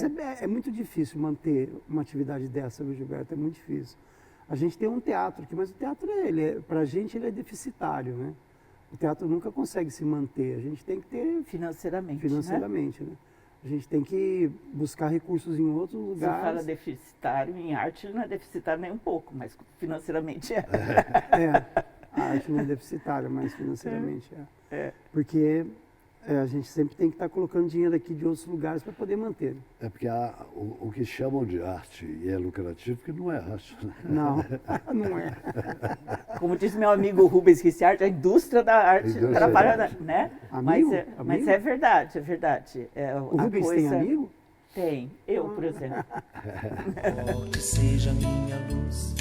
Mas é muito difícil manter uma atividade dessa, viu, Gilberto? É muito difícil. A gente tem um teatro aqui, mas o teatro, pra gente, ele é deficitário, né? O teatro nunca consegue se manter. A gente tem que ter... Financeiramente, né? A gente tem que buscar recursos em outros lugares. Você fala deficitário, em arte não é deficitário nem um pouco, mas financeiramente é. A arte não é deficitária, mas financeiramente é. Porque a gente sempre tem que estar colocando dinheiro aqui de outros lugares para poder manter. É porque o que chamam de arte e é lucrativo, que não é arte. Não, não é. Como disse meu amigo Rubens Ricciardi, a indústria da arte trabalha, né? Amigo? Mas é verdade, é verdade. O Rubens tem amigo? Tem, eu, por exemplo. Que seja minha luz,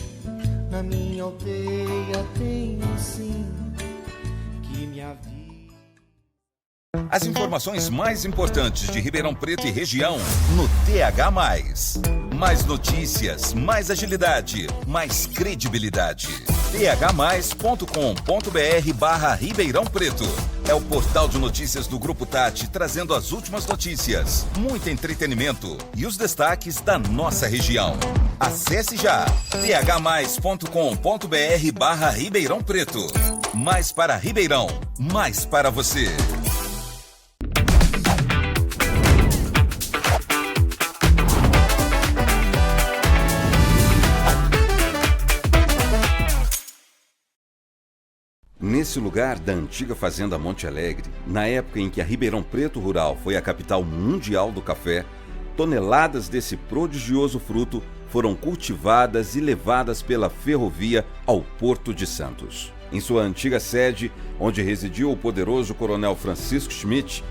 na minha aldeia tem um sim que me avisa. As informações mais importantes de Ribeirão Preto e região no TH+. Mais notícias, mais agilidade, mais credibilidade. th+.com.br/Ribeirão Preto. É o portal de notícias do Grupo Tati, trazendo as últimas notícias, muito entretenimento e os destaques da nossa região. Acesse já th+.com.br/Ribeirão Preto. Mais para Ribeirão, mais para você. Nesse lugar da antiga fazenda Monte Alegre, na época em que a Ribeirão Preto Rural foi a capital mundial do café, toneladas desse prodigioso fruto foram cultivadas e levadas pela ferrovia ao Porto de Santos. Em sua antiga sede, onde residiu o poderoso coronel Francisco Schmidt,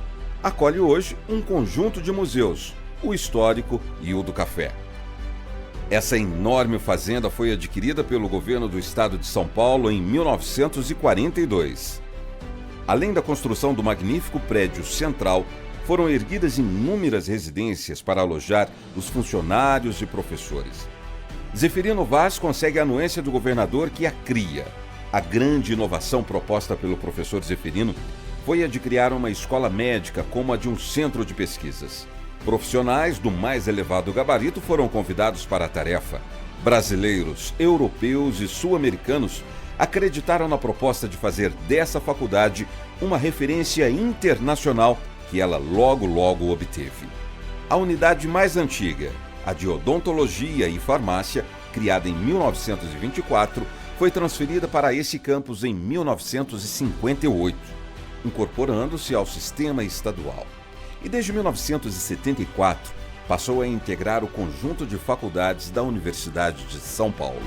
acolhe hoje um conjunto de museus, o histórico e o do café. Essa enorme fazenda foi adquirida pelo governo do estado de São Paulo em 1942. Além da construção do magnífico prédio central, foram erguidas inúmeras residências para alojar os funcionários e professores. Zeferino Vaz consegue a anuência do governador que a cria. A grande inovação proposta pelo professor Zeferino foi a de criar uma escola médica como a de um centro de pesquisas. Profissionais do mais elevado gabarito foram convidados para a tarefa. Brasileiros, europeus e sul-americanos acreditaram na proposta de fazer dessa faculdade uma referência internacional que ela logo obteve. A unidade mais antiga, a de odontologia e farmácia, criada em 1924, foi transferida para esse campus em 1958, incorporando-se ao sistema estadual. E desde 1974, passou a integrar o conjunto de faculdades da Universidade de São Paulo.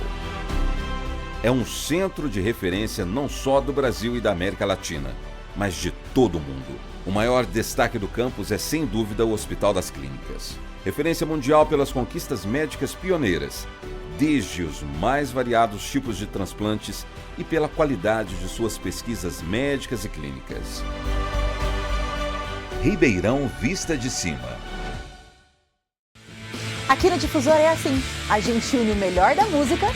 É um centro de referência não só do Brasil e da América Latina, mas de todo o mundo. O maior destaque do campus é, sem dúvida, o Hospital das Clínicas. Referência mundial pelas conquistas médicas pioneiras, desde os mais variados tipos de transplantes e pela qualidade de suas pesquisas médicas e clínicas. Ribeirão Vista de Cima. Aqui no Difusor é assim, a gente une o melhor da música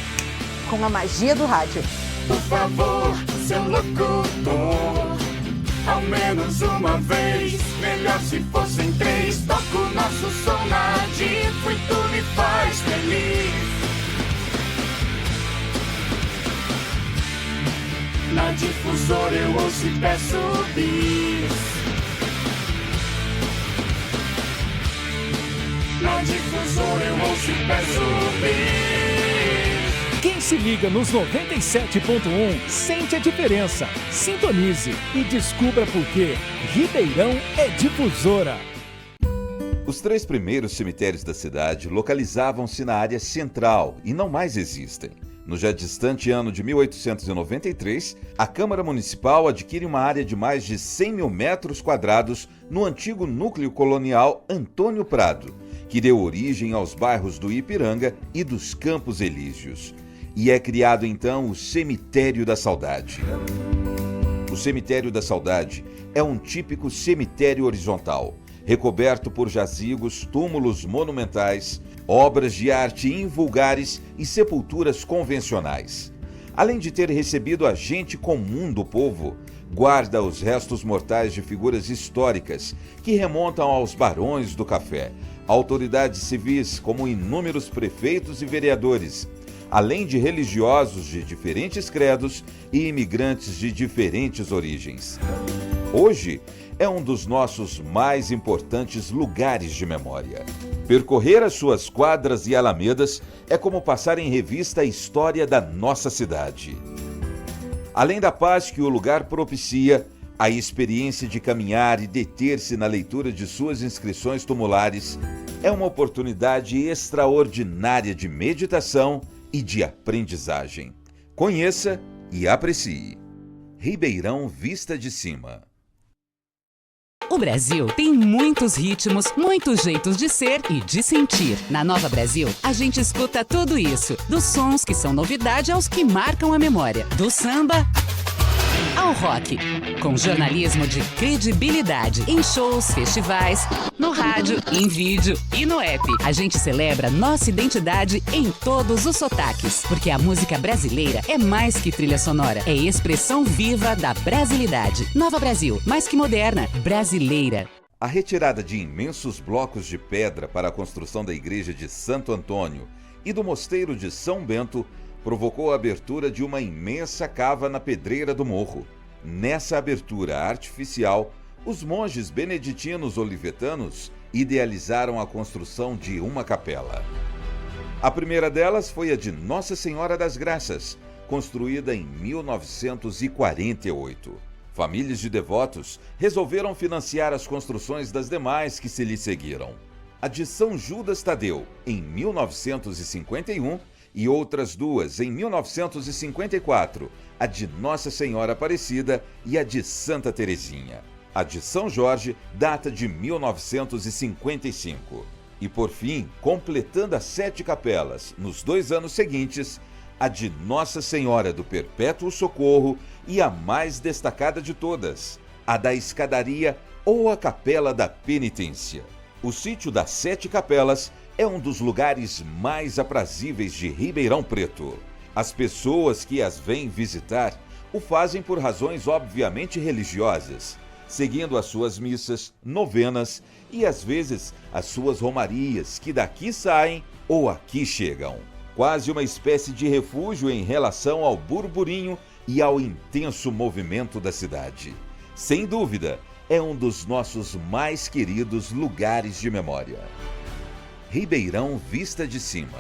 com a magia do rádio. Por favor, seu locutor, ao menos uma vez, melhor se fossem três. Toca o nosso som na Difu e tu me faz feliz. Na Difusor eu ouço e peço bis. Na Difusor eu ouço e peço bis. Quem se liga nos 97.1 sente a diferença. Sintonize e descubra por que Ribeirão é Difusora. Os 3 primeiros cemitérios da cidade localizavam-se na área central e não mais existem. No já distante ano de 1893, a Câmara Municipal adquire uma área de mais de 100 mil metros quadrados no antigo núcleo colonial Antônio Prado, que deu origem aos bairros do Ipiranga e dos Campos Elíseos. E é criado então o Cemitério da Saudade. O Cemitério da Saudade é um típico cemitério horizontal, recoberto por jazigos, túmulos monumentais, obras de arte invulgares e sepulturas convencionais. Além de ter recebido a gente comum do povo, guarda os restos mortais de figuras históricas que remontam aos barões do café, autoridades civis, como inúmeros prefeitos e vereadores, além de religiosos de diferentes credos e imigrantes de diferentes origens. Hoje é um dos nossos mais importantes lugares de memória. Percorrer as suas quadras e alamedas é como passar em revista a história da nossa cidade. Além da paz que o lugar propicia, a experiência de caminhar e deter-se na leitura de suas inscrições tumulares é uma oportunidade extraordinária de meditação e de aprendizagem. Conheça e aprecie. Ribeirão Vista de Cima. O Brasil tem muitos ritmos, muitos jeitos de ser e de sentir. Na Nova Brasil, a gente escuta tudo isso. Dos sons que são novidade aos que marcam a memória. Do samba ao rock. Com jornalismo de credibilidade. Em shows, festivais, no rádio, em vídeo e no app. A gente celebra nossa identidade em todos os sotaques. Porque a música brasileira é mais que trilha sonora. É expressão viva da brasilidade. Nova Brasil, mais que moderna, brasileira. A retirada de imensos blocos de pedra para a construção da igreja de Santo Antônio e do mosteiro de São Bento provocou a abertura de uma imensa cava na pedreira do morro. Nessa abertura artificial, os monges beneditinos olivetanos idealizaram a construção de uma capela. A primeira delas foi a de Nossa Senhora das Graças, construída em 1948. Famílias de devotos resolveram financiar as construções das demais que se lhe seguiram. A de São Judas Tadeu, em 1951, e outras duas em 1954, a de Nossa Senhora Aparecida e a de Santa Teresinha. A de São Jorge data de 1955. E por fim, completando as 7 capelas nos 2 anos seguintes, a de Nossa Senhora do Perpétuo Socorro e a mais destacada de todas, a da Escadaria ou a Capela da Penitência. O sítio das 7 capelas é um dos lugares mais aprazíveis de Ribeirão Preto. As pessoas que as vêm visitar o fazem por razões obviamente religiosas, seguindo as suas missas, novenas e às vezes as suas romarias que daqui saem ou aqui chegam. Quase uma espécie de refúgio em relação ao burburinho e ao intenso movimento da cidade. Sem dúvida, é um dos nossos mais queridos lugares de memória. Ribeirão Vista de Cima.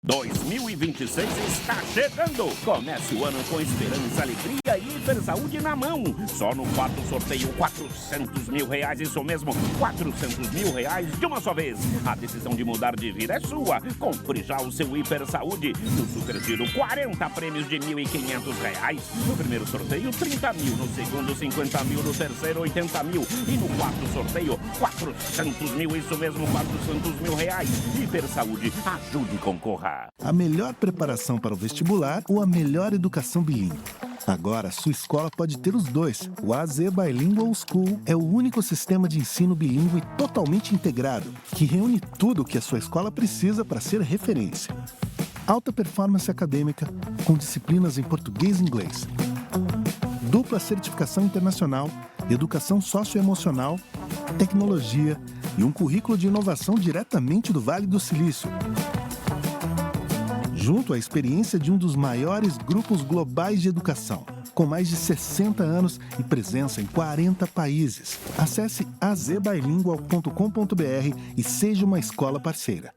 2026 está chegando! Comece o ano com esperança, alegria e hipersaúde na mão. Só no quarto sorteio, R$400 mil, isso mesmo, R$400 mil de uma só vez. A decisão de mudar de vida é sua. Compre já o seu hipersaúde. No Super Giro, 40 prêmios de R$1.500. No primeiro sorteio, 30 mil. No segundo, 50 mil. No terceiro, 80 mil. E no quarto sorteio, R$400 mil, isso mesmo, R$400 mil. Hipersaúde, ajude e concorra. A melhor preparação para o vestibular ou a melhor educação bilíngue. Agora, sua escola pode ter os dois. O AZ Bilingual School é o único sistema de ensino bilíngue totalmente integrado, que reúne tudo o que a sua escola precisa para ser referência. Alta performance acadêmica, com disciplinas em português e inglês. Dupla certificação internacional, educação socioemocional, tecnologia e um currículo de inovação diretamente do Vale do Silício. Junto à experiência de um dos maiores grupos globais de educação, com mais de 60 anos e presença em 40 países. Acesse azbilingual.com.br e seja uma escola parceira.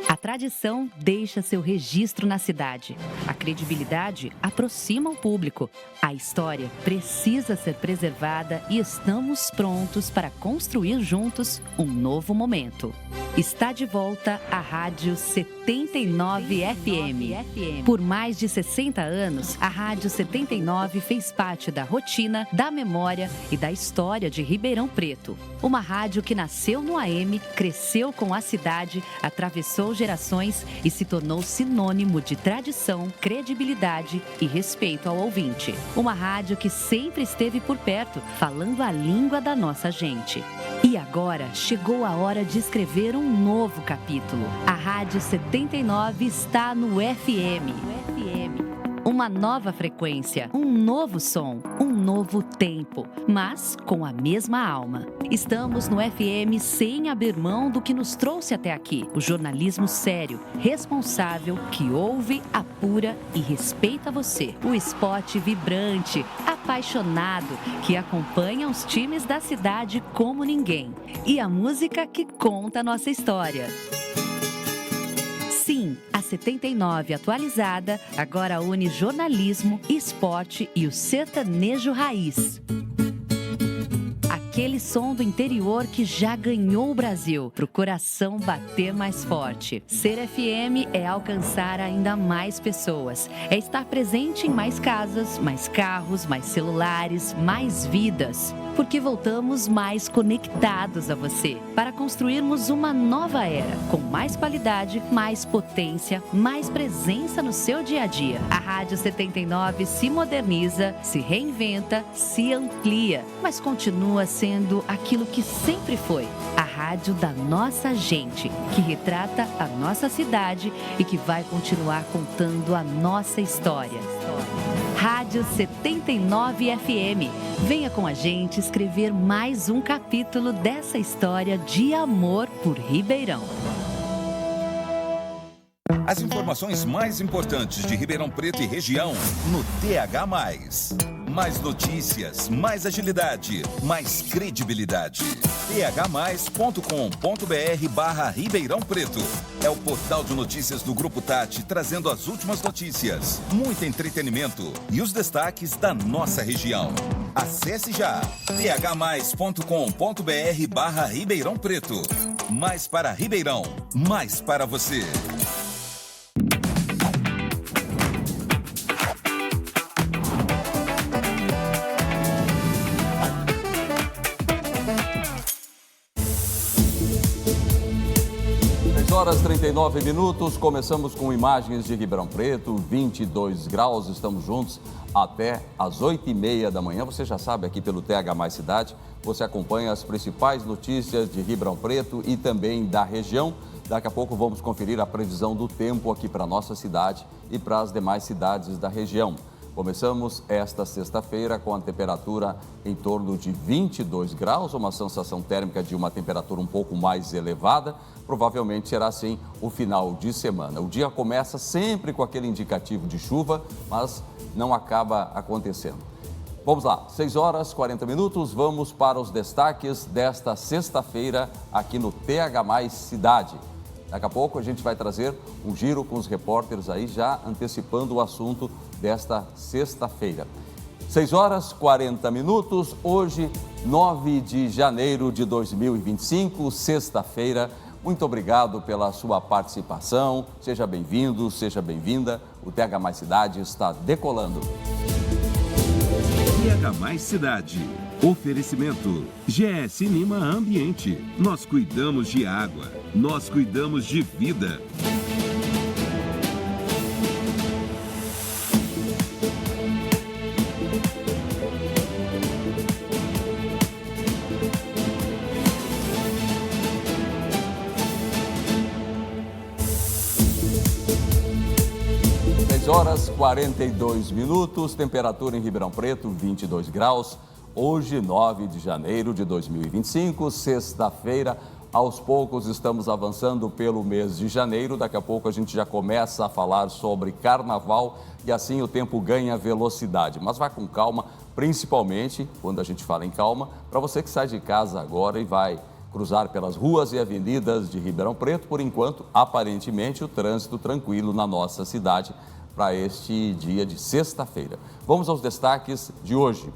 A tradição deixa seu registro na cidade. A credibilidade aproxima o público. A história precisa ser preservada e estamos prontos para construir juntos um novo momento. Está de volta a Rádio 79 FM. Por mais de 60 anos, a Rádio 79 fez parte da rotina, da memória e da história de Ribeirão Preto. Uma rádio que nasceu no AM, cresceu com a cidade, atravessou gerações e se tornou sinônimo de tradição, credibilidade e respeito ao ouvinte. Uma rádio que sempre esteve por perto, falando a língua da nossa gente. E agora chegou a hora de escrever um novo capítulo. A Rádio 79 está no FM. Uma numa nova frequência, um novo som, um novo tempo, mas com a mesma alma. Estamos no FM sem abrir mão do que nos trouxe até aqui. O jornalismo sério, responsável, que ouve, apura e respeita você. O spot vibrante, apaixonado, que acompanha os times da cidade como ninguém. E a música que conta a nossa história. Sim, a 79 atualizada agora une jornalismo, esporte e o sertanejo raiz. Aquele som do interior que já ganhou o Brasil, pro coração bater mais forte. Ser FM é alcançar ainda mais pessoas, é estar presente em mais casas, mais carros, mais celulares, mais vidas. Porque voltamos mais conectados a você, para construirmos uma nova era, com mais qualidade, mais potência, mais presença no seu dia a dia. A Rádio 79 se moderniza, se reinventa, se amplia, mas continua sendo aquilo que sempre foi. A rádio da nossa gente, que retrata a nossa cidade e que vai continuar contando a nossa história. Rádio 79 FM. Venha com a gente escrever mais um capítulo dessa história de amor por Ribeirão. As informações mais importantes de Ribeirão Preto e região no TH+. Mais notícias, mais agilidade, mais credibilidade. th+.com.br/Ribeirão Preto. É o portal de notícias do Grupo Tati, trazendo as últimas notícias, muito entretenimento e os destaques da nossa região. Acesse já th+.com.br/Ribeirão Preto. Mais para Ribeirão, mais para você. Horas 39 minutos, começamos com imagens de Ribeirão Preto, 22 graus, estamos juntos até às 8h30 da manhã. Você já sabe, aqui pelo TH+ Cidade, você acompanha as principais notícias de Ribeirão Preto e também da região. Daqui a pouco vamos conferir a previsão do tempo aqui para a nossa cidade e para as demais cidades da região. Começamos esta sexta-feira com a temperatura em torno de 22 graus, uma sensação térmica de uma temperatura um pouco mais elevada. Provavelmente será assim o final de semana. O dia começa sempre com aquele indicativo de chuva, mas não acaba acontecendo. Vamos lá, 6 horas 40 minutos, vamos para os destaques desta sexta-feira aqui no TH+ Cidade. Daqui a pouco a gente vai trazer um giro com os repórteres aí, já antecipando o assunto desta sexta-feira. 6 horas 40 minutos, hoje, 9 de janeiro de 2025, sexta-feira. Muito obrigado pela sua participação, seja bem-vindo, seja bem-vinda. O TH+ Cidade está decolando. TH+ Cidade. Oferecimento GS Lima Ambiente. Nós cuidamos de água. Nós cuidamos de vida. Horas 42 minutos, temperatura em Ribeirão Preto, 22 graus. Hoje, 9 de janeiro de 2025, sexta-feira. Aos poucos estamos avançando pelo mês de janeiro. Daqui a pouco a gente já começa a falar sobre carnaval e assim o tempo ganha velocidade. Mas vai com calma, principalmente quando a gente fala em calma, para você que sai de casa agora e vai cruzar pelas ruas e avenidas de Ribeirão Preto. Por enquanto, aparentemente, o trânsito tranquilo na nossa cidade para este dia de sexta-feira. Vamos aos destaques de hoje.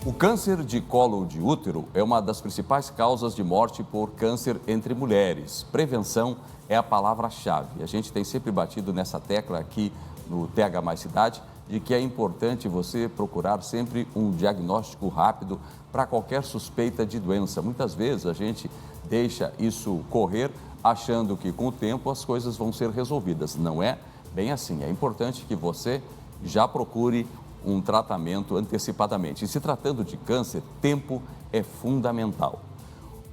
O câncer de colo de útero é uma das principais causas de morte por câncer entre mulheres. Prevenção é a palavra-chave. A gente tem sempre batido nessa tecla aqui no TH+ Cidade, de que é importante você procurar sempre um diagnóstico rápido para qualquer suspeita de doença. Muitas vezes a gente deixa isso correr achando que com o tempo as coisas vão ser resolvidas. Não é bem assim. É importante que você já procure um tratamento antecipadamente. E se tratando de câncer, tempo é fundamental.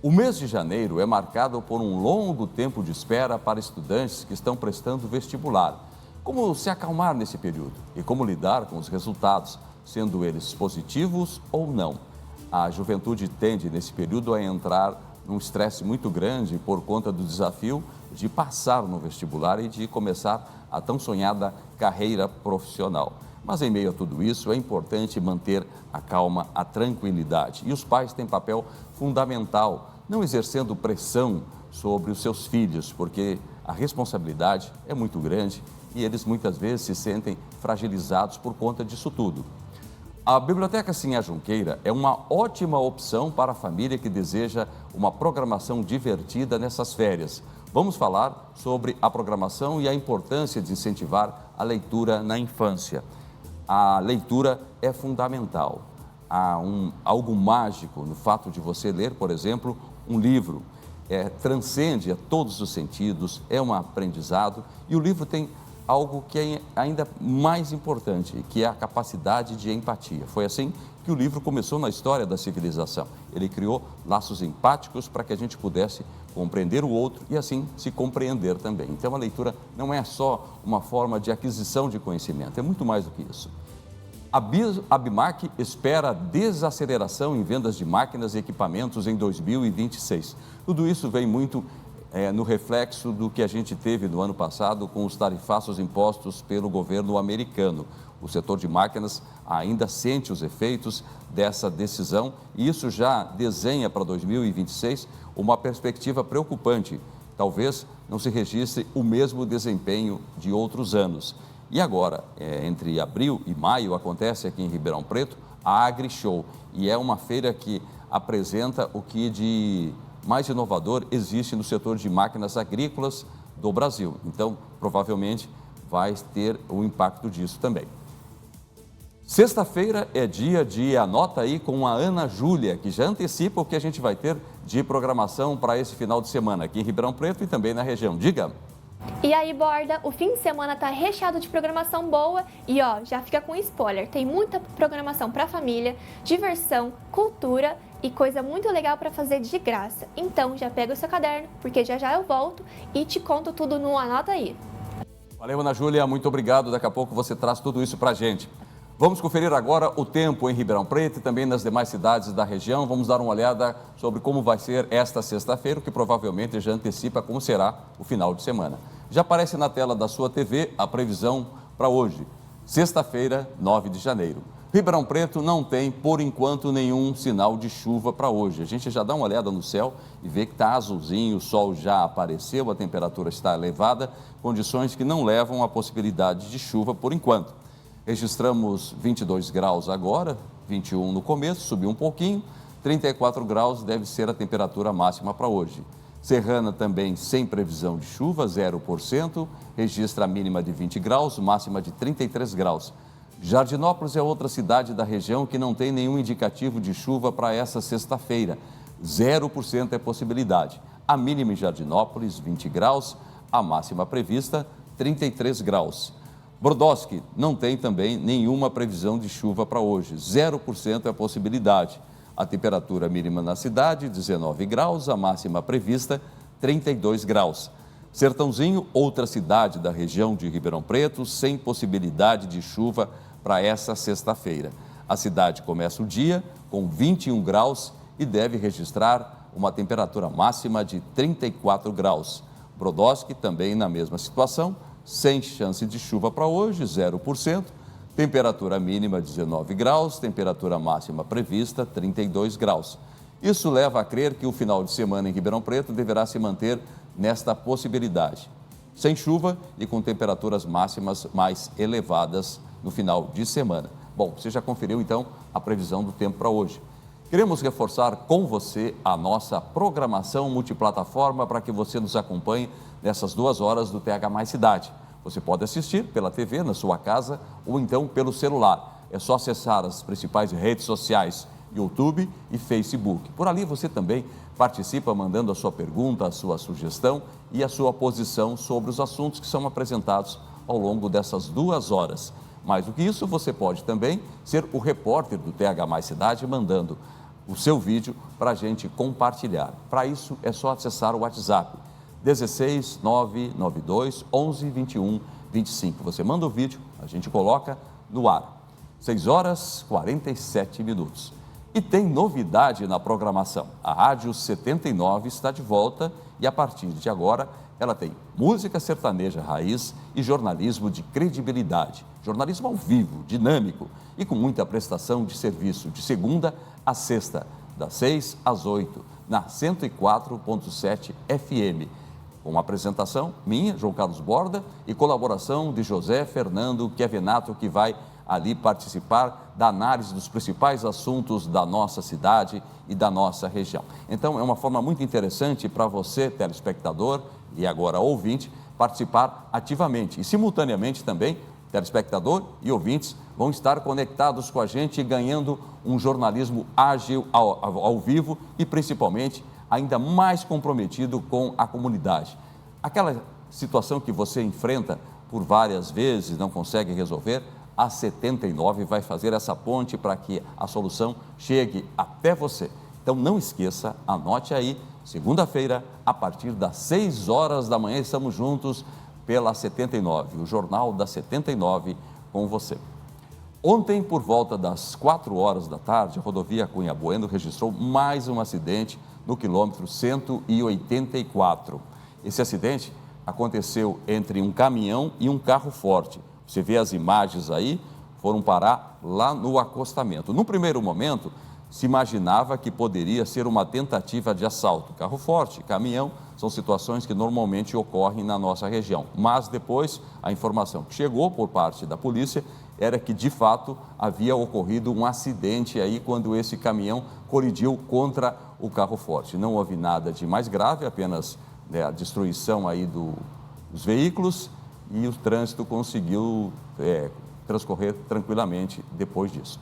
O mês de janeiro é marcado por um longo tempo de espera para estudantes que estão prestando vestibular. Como se acalmar nesse período e como lidar com os resultados, sendo eles positivos ou não. A juventude tende, nesse período, a entrar num estresse muito grande por conta do desafio de passar no vestibular e de começar a tão sonhada carreira profissional. Mas em meio a tudo isso, é importante manter a calma, a tranquilidade. E os pais têm papel fundamental, não exercendo pressão sobre os seus filhos, porque a responsabilidade é muito grande e eles muitas vezes se sentem fragilizados por conta disso tudo. A Biblioteca Sinhá Junqueira é uma ótima opção para a família que deseja uma programação divertida nessas férias. Vamos falar sobre a programação e a importância de incentivar a leitura na infância. A leitura é fundamental. Há algo mágico no fato de você ler, por exemplo, um livro. Transcende a todos os sentidos, é um aprendizado e o livro tem algo que é ainda mais importante, que é a capacidade de empatia. Foi assim que o livro começou na história da civilização. Ele criou laços empáticos para que a gente pudesse compreender o outro e assim se compreender também. Então a leitura não é só uma forma de aquisição de conhecimento, é muito mais do que isso. A Bimac espera desaceleração em vendas de máquinas e equipamentos em 2026. Tudo isso vem muito no reflexo do que a gente teve no ano passado com os tarifaços impostos pelo governo americano. O setor de máquinas ainda sente os efeitos dessa decisão e isso já desenha para 2026 uma perspectiva preocupante. Talvez não se registre o mesmo desempenho de outros anos. E agora, entre abril e maio, acontece aqui em Ribeirão Preto a AgriShow e é uma feira que apresenta o que de mais inovador existe no setor de máquinas agrícolas do Brasil. Então, provavelmente, vai ter o impacto disso também. Sexta-feira é dia de Anota Aí com a Ana Júlia, que já antecipa o que a gente vai ter de programação para esse final de semana aqui em Ribeirão Preto e também na região. Diga! E aí, Borda, o fim de semana tá recheado de programação boa e ó, já fica com spoiler, tem muita programação para família, diversão, cultura e coisa muito legal para fazer de graça. Então já pega o seu caderno, porque já já eu volto e te conto tudo no Anota Aí. Valeu, Ana Júlia, muito obrigado. Daqui a pouco você traz tudo isso pra gente. Vamos conferir agora o tempo em Ribeirão Preto e também nas demais cidades da região. Vamos dar uma olhada sobre como vai ser esta sexta-feira, o que provavelmente já antecipa como será o final de semana. Já aparece na tela da sua TV a previsão para hoje, sexta-feira, 9 de janeiro. Ribeirão Preto não tem, por enquanto, nenhum sinal de chuva para hoje. A gente já dá uma olhada no céu e vê que está azulzinho, o sol já apareceu, a temperatura está elevada, condições que não levam à possibilidade de chuva por enquanto. Registramos 22 graus agora, 21 no começo, subiu um pouquinho, 34 graus deve ser a temperatura máxima para hoje. Serrana também sem previsão de chuva, 0%, registra a mínima de 20 graus, máxima de 33 graus. Jardinópolis é outra cidade da região que não tem nenhum indicativo de chuva para essa sexta-feira, 0% é possibilidade. A mínima em Jardinópolis, 20 graus, a máxima prevista, 33 graus. Brodowski não tem também nenhuma previsão de chuva para hoje, 0% é a possibilidade. A temperatura mínima na cidade, 19 graus, a máxima prevista, 32 graus. Sertãozinho, outra cidade da região de Ribeirão Preto, sem possibilidade de chuva para essa sexta-feira. A cidade começa o dia com 21 graus e deve registrar uma temperatura máxima de 34 graus. Brodowski também na mesma situação, sem chance de chuva para hoje, 0%. Temperatura mínima 19 graus, temperatura máxima prevista 32 graus. Isso leva a crer que o final de semana em Ribeirão Preto deverá se manter nesta possibilidade. Sem chuva e com temperaturas máximas mais elevadas no final de semana. Bom, você já conferiu então a previsão do tempo para hoje. Queremos reforçar com você a nossa programação multiplataforma para que você nos acompanhe nessas 2 horas do TH Mais Cidade. Você pode assistir pela TV na sua casa ou então pelo celular. É só acessar as principais redes sociais, YouTube e Facebook. Por ali você também participa mandando a sua pergunta, a sua sugestão e a sua posição sobre os assuntos que são apresentados ao longo dessas 2 horas. Mais do que isso, você pode também ser o repórter do TH Mais Cidade mandando o seu vídeo para a gente compartilhar. Para isso, é só acessar o WhatsApp 16 992 11 21 25. Você manda o vídeo, a gente coloca no ar. 6 horas 47 minutos. E tem novidade na programação. A Rádio 79 está de volta e a partir de agora ela tem música sertaneja raiz e jornalismo de credibilidade. Jornalismo ao vivo, dinâmico e com muita prestação de serviço, de segunda a sexta, das 6 às 8, na 104.7 FM. Com apresentação minha, João Carlos Borda, e colaboração de José Fernando Kevenato, que vai ali participar da análise dos principais assuntos da nossa cidade e da nossa região. Então, é uma forma muito interessante para você, telespectador e agora ouvinte, participar ativamente. E, simultaneamente, também, telespectador e ouvintes vão estar conectados com a gente, ganhando um jornalismo ágil ao vivo e, principalmente, ainda mais comprometido com a comunidade. Aquela situação que você enfrenta por várias vezes, não consegue resolver, a 79 vai fazer essa ponte para que a solução chegue até você. Então não esqueça, anote aí, segunda-feira, a partir das 6 horas da manhã, estamos juntos pela 79, o Jornal da 79 com você. Ontem, por volta das 4 horas da tarde, a rodovia Cunha Bueno registrou mais um acidente no quilômetro 184. Esse acidente aconteceu entre um caminhão e um carro forte. Você vê as imagens aí, foram parar lá no acostamento. No primeiro momento, se imaginava que poderia ser uma tentativa de assalto. Carro forte, caminhão, são situações que normalmente ocorrem na nossa região. Mas depois, a informação que chegou por parte da polícia era que, de fato, havia ocorrido um acidente aí quando esse caminhão colidiu contra o carro forte. Não houve nada de mais grave, apenas a destruição aí dos veículos, e o trânsito conseguiu transcorrer tranquilamente depois disso.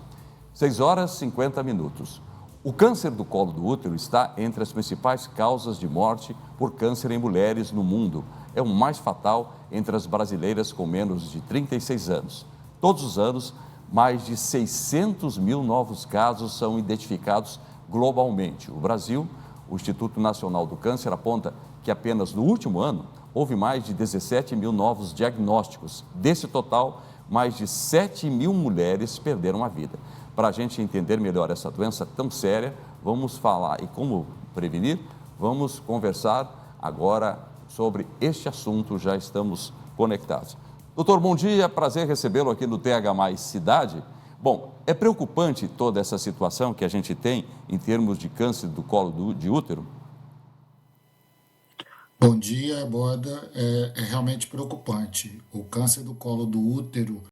6 horas e 50 minutos. O câncer do colo do útero está entre as principais causas de morte por câncer em mulheres no mundo. É o mais fatal entre as brasileiras com menos de 36 anos. Todos os anos, mais de 600 mil novos casos são identificados globalmente. O Brasil, o Instituto Nacional do Câncer, aponta que apenas no último ano houve mais de 17 mil novos diagnósticos. Desse total, mais de 7 mil mulheres perderam a vida. Para a gente entender melhor essa doença tão séria, vamos falar e como prevenir, vamos conversar agora sobre este assunto, já estamos conectados. Doutor, bom dia, prazer recebê-lo aqui no TH+ Cidade. Bom, é preocupante toda essa situação que a gente tem em termos de câncer do colo de útero? Bom dia, Borda. É realmente preocupante. O câncer do colo do útero